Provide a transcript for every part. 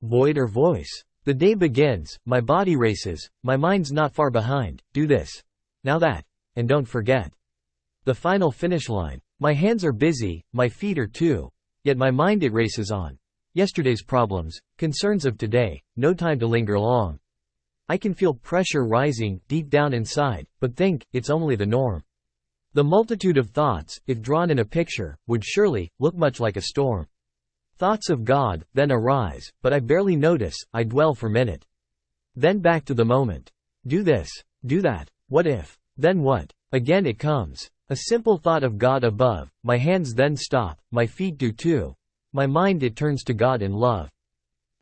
void or voice. The day begins, my body races, my mind's not far behind, do this. Now that. And don't forget. The final finish line. My hands are busy, my feet are too. Yet my mind it races on. Yesterday's problems, concerns of today, no time to linger long. I can feel pressure rising, deep down inside, but think, it's only the norm. The multitude of thoughts, if drawn in a picture, would surely, look much like a storm. Thoughts of God, then arise, but I barely notice, I dwell for minute. Then back to the moment. Do this, do that, what if, then what? Again it comes. A simple thought of God above, my hands then stop, my feet do too. My mind it turns to God in love.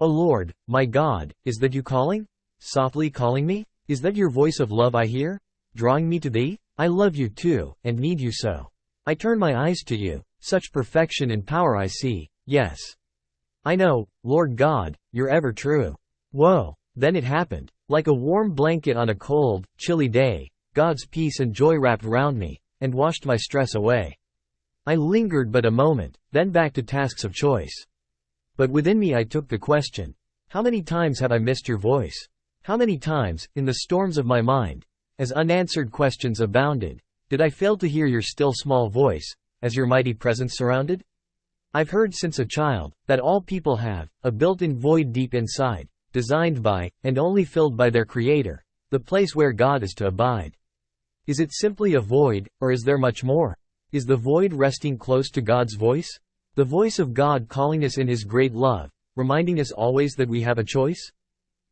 O Lord, my God, is that you calling? Softly calling me? Is that your voice of love I hear? Drawing me to thee? I love you too, and need you so. I turn my eyes to you, such perfection and power I see. Yes. I know, Lord God, you're ever true. Whoa, then it happened. Like a warm blanket on a cold, chilly day, God's peace and joy wrapped round me, and washed my stress away. I lingered but a moment, then back to tasks of choice. But within me I took the question, how many times have I missed your voice? How many times, in the storms of my mind, as unanswered questions abounded, did I fail to hear your still small voice, as your mighty presence surrounded? I've heard since a child, that all people have, a built-in void deep inside, designed by, and only filled by their Creator, the place where God is to abide. Is it simply a void, or is there much more? Is the void resting close to God's voice? The voice of God calling us in His great love, reminding us always that we have a choice?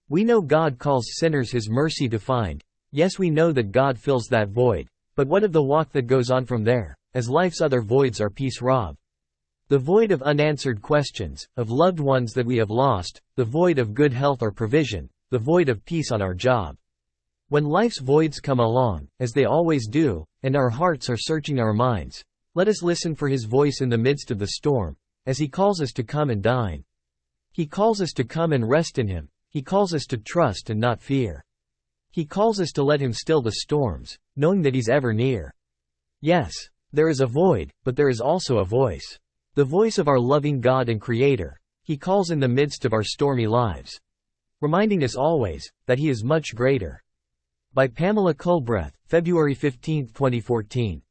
We know God calls sinners His mercy to find. Yes, we know that God fills that void, but what of the walk that goes on from there, as life's other voids are peace robbed? The void of unanswered questions, of loved ones that we have lost, the void of good health or provision, the void of peace on our job. When life's voids come along, as they always do, and our hearts are searching our minds, let us listen for His voice in the midst of the storm, as He calls us to come and dine. He calls us to come and rest in Him. He calls us to trust and not fear. He calls us to let Him still the storms, knowing that He's ever near. Yes, there is a void, but there is also a voice. The voice of our loving God and Creator. He calls in the midst of our stormy lives, reminding us always that He is much greater. By Pamela Culbreath, February 15, 2014.